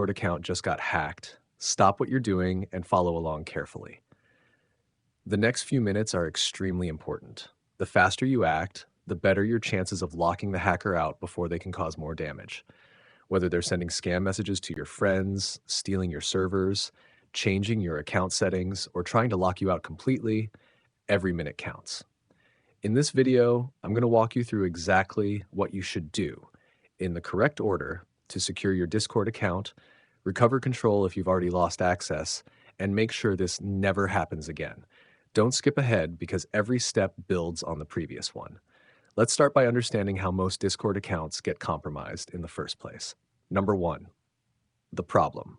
Discord account just got hacked, stop what you're doing and follow along carefully. The next few minutes are extremely important. The faster you act, the better your chances of locking the hacker out before they can cause more damage. Whether they're sending scam messages to your friends, stealing your servers, changing your account settings, or trying to lock you out completely, every minute counts. In this video, I'm going to walk you through exactly what you should do in the correct order to secure your Discord account, recover control if you've already lost access, and make sure this never happens again. Don't skip ahead because every step builds on the previous one. Let's start by understanding how most Discord accounts get compromised in the first place. Number 1, the problem.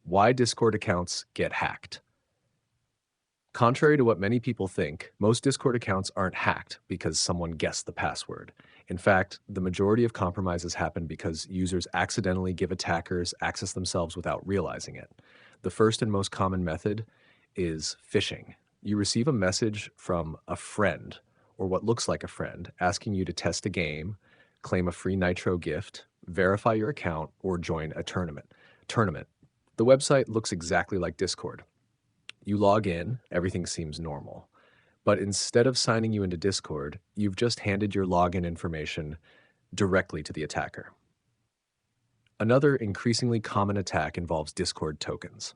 Why Discord accounts get hacked. Contrary to what many people think, most Discord accounts aren't hacked because someone guessed the password. In fact, the majority of compromises happen because users accidentally give attackers access themselves without realizing it. The first and most common method is phishing. You receive a message from a friend, or what looks like a friend, asking you to test a game, claim a free Nitro gift, verify your account, or join a tournament. The website looks exactly like Discord. You log in, everything seems normal. But instead of signing you into Discord, you've just handed your login information directly to the attacker. Another increasingly common attack involves Discord tokens.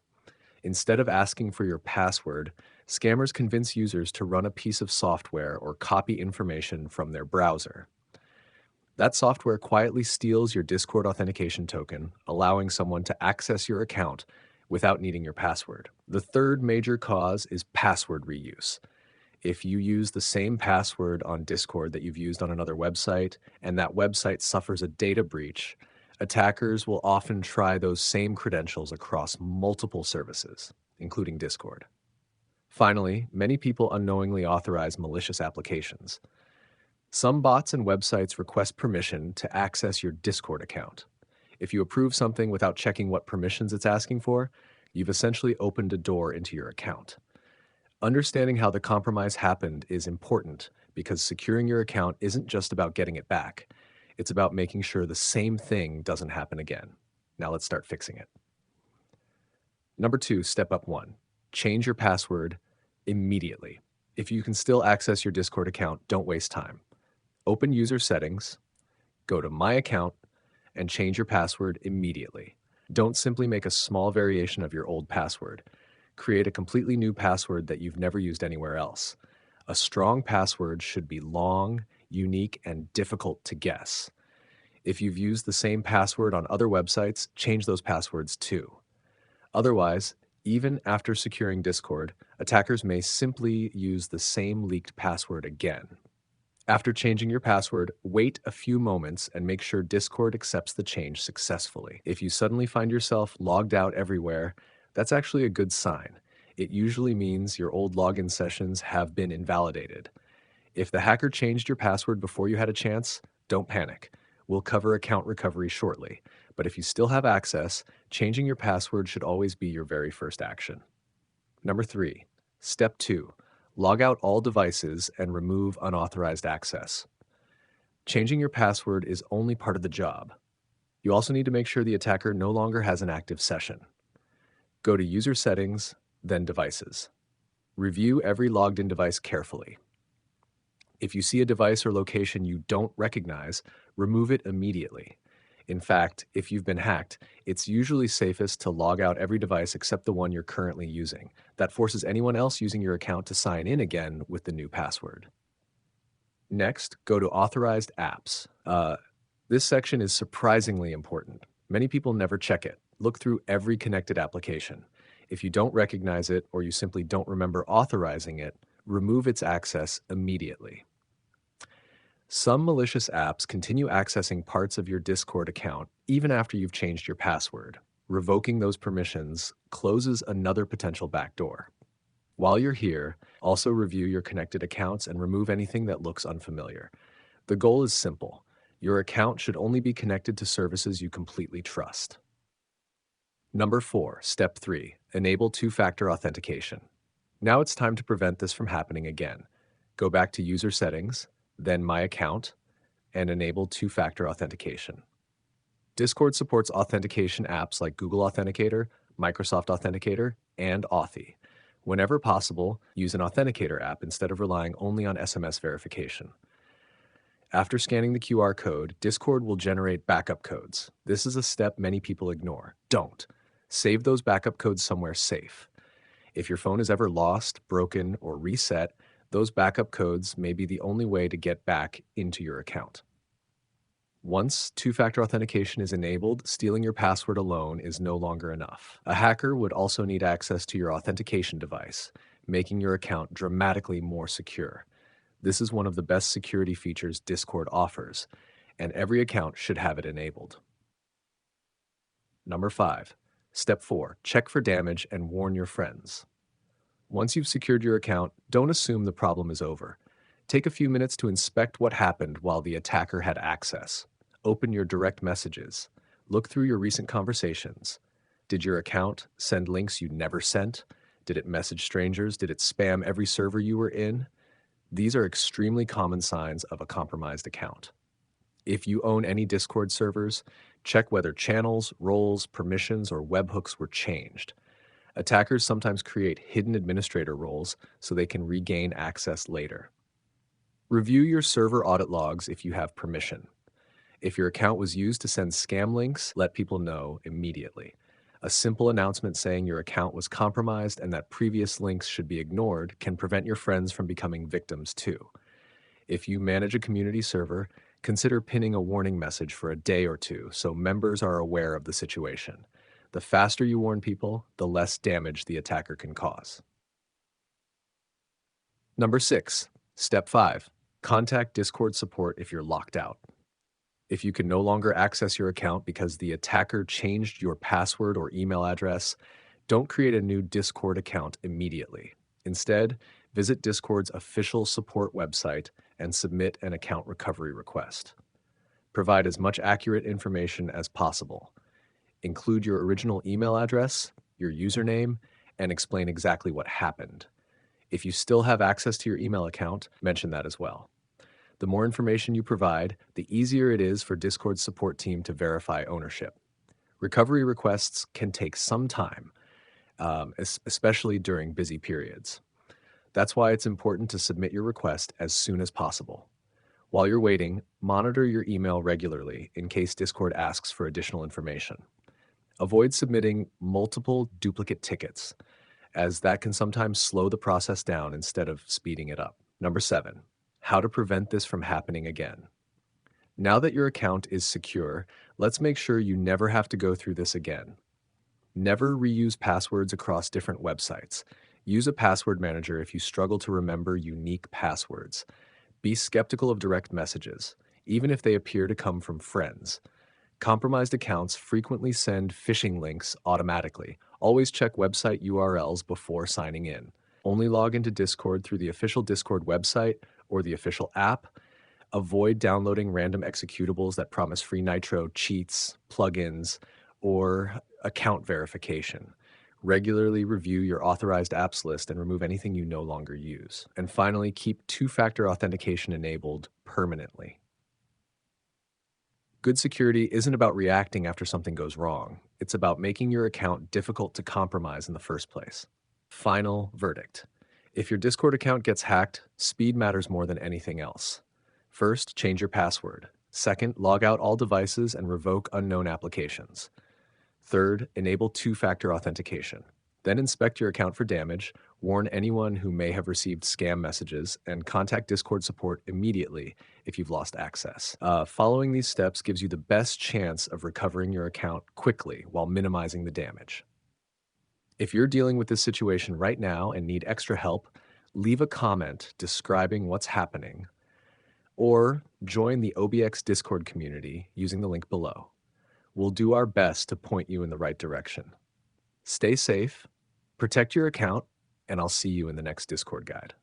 Instead of asking for your password, scammers convince users to run a piece of software or copy information from their browser. That software quietly steals your Discord authentication token, allowing someone to access your account without needing your password. The third major cause is password reuse. If you use the same password on Discord that you've used on another website, and that website suffers a data breach, attackers will often try those same credentials across multiple services, including Discord. Finally, many people unknowingly authorize malicious applications. Some bots and websites request permission to access your Discord account. If you approve something without checking what permissions it's asking for, you've essentially opened a door into your account. Understanding how the compromise happened is important because securing your account isn't just about getting it back. It's about making sure the same thing doesn't happen again. Now let's start fixing it. Number 2, step up 1. Change your password immediately. If you can still access your Discord account, don't waste time. Open user settings, go to My Account, and change your password immediately. Don't simply make a small variation of your old password. Create a completely new password that you've never used anywhere else. A strong password should be long, unique, and difficult to guess. If you've used the same password on other websites, change those passwords too. Otherwise, even after securing Discord, attackers may simply use the same leaked password again. After changing your password, wait a few moments and make sure Discord accepts the change successfully. If you suddenly find yourself logged out everywhere, that's actually a good sign. It usually means your old login sessions have been invalidated. If the hacker changed your password before you had a chance, don't panic. We'll cover account recovery shortly. But if you still have access, changing your password should always be your very first action. Number 3, step 2. Log out all devices and remove unauthorized access. Changing your password is only part of the job. You also need to make sure the attacker no longer has an active session. Go to User Settings, then Devices. Review every logged-in device carefully. If you see a device or location you don't recognize, remove it immediately. In fact, if you've been hacked, it's usually safest to log out every device except the one you're currently using. That forces anyone else using your account to sign in again with the new password. Next, go to Authorized Apps. This section is surprisingly important. Many people never check it. Look through every connected application. If you don't recognize it or you simply don't remember authorizing it, remove its access immediately. Some malicious apps continue accessing parts of your Discord account even after you've changed your password. Revoking those permissions closes another potential backdoor. While you're here, also review your connected accounts and remove anything that looks unfamiliar. The goal is simple. Your account should only be connected to services you completely trust. Number 4, step 3, enable two-factor authentication. Now it's time to prevent this from happening again. Go back to User Settings, then My Account, and enable two-factor authentication. Discord supports authentication apps like Google Authenticator, Microsoft Authenticator, and Authy. Whenever possible, use an authenticator app instead of relying only on SMS verification. After scanning the QR code, Discord will generate backup codes. This is a step many people ignore. Don't. Save those backup codes somewhere safe. If your phone is ever lost, broken, or reset, those backup codes may be the only way to get back into your account. Once two-factor authentication is enabled, stealing your password alone is no longer enough. A hacker would also need access to your authentication device, making your account dramatically more secure. This is one of the best security features Discord offers, and every account should have it enabled. Number 5. Step 4. Check for damage and warn your friends. Once you've secured your account, don't assume the problem is over. Take a few minutes to inspect what happened while the attacker had access. Open your direct messages. Look through your recent conversations. Did your account send links you never sent? Did it message strangers? Did it spam every server you were in? These are extremely common signs of a compromised account. If you own any Discord servers, check whether channels, roles, permissions, or webhooks were changed. Attackers sometimes create hidden administrator roles so they can regain access later. Review your server audit logs if you have permission. If your account was used to send scam links, let people know immediately. A simple announcement saying your account was compromised and that previous links should be ignored can prevent your friends from becoming victims too. If you manage a community server, consider pinning a warning message for a day or two so members are aware of the situation. The faster you warn people, the less damage the attacker can cause. Number 6. Step 5. Contact Discord support if you're locked out. If you can no longer access your account because the attacker changed your password or email address, don't create a new Discord account immediately. Instead, visit Discord's official support website and submit an account recovery request. Provide as much accurate information as possible. Include your original email address, your username, and explain exactly what happened. If you still have access to your email account, mention that as well. The more information you provide, the easier it is for Discord's support team to verify ownership. Recovery requests can take some time, especially during busy periods. That's why it's important to submit your request as soon as possible. While you're waiting, monitor your email regularly in case Discord asks for additional information. Avoid submitting multiple duplicate tickets, as that can sometimes slow the process down instead of speeding it up. Number 7. How to prevent this from happening again. Now that your account is secure, let's make sure you never have to go through this again. Never reuse passwords across different websites. Use a password manager if you struggle to remember unique passwords. Be skeptical of direct messages, even if they appear to come from friends. Compromised accounts frequently send phishing links automatically. Always check website URLs before signing in. Only log into Discord through the official Discord website or the official app. Avoid downloading random executables that promise free nitro, cheats, plugins, or account verification. Regularly review your authorized apps list and remove anything you no longer use. And finally, keep two-factor authentication enabled permanently. Good security isn't about reacting after something goes wrong. It's about making your account difficult to compromise in the first place. Final verdict. If your Discord account gets hacked, speed matters more than anything else. First, change your password. Second, log out all devices and revoke unknown applications. Third, enable two-factor authentication. Then inspect your account for damage, warn anyone who may have received scam messages, and contact Discord support immediately if you've lost access. Following these steps gives you the best chance of recovering your account quickly while minimizing the damage. If you're dealing with this situation right now and need extra help, leave a comment describing what's happening, or join the OBX Discord community using the link below. We'll do our best to point you in the right direction. Stay safe, protect your account, and I'll see you in the next Discord guide.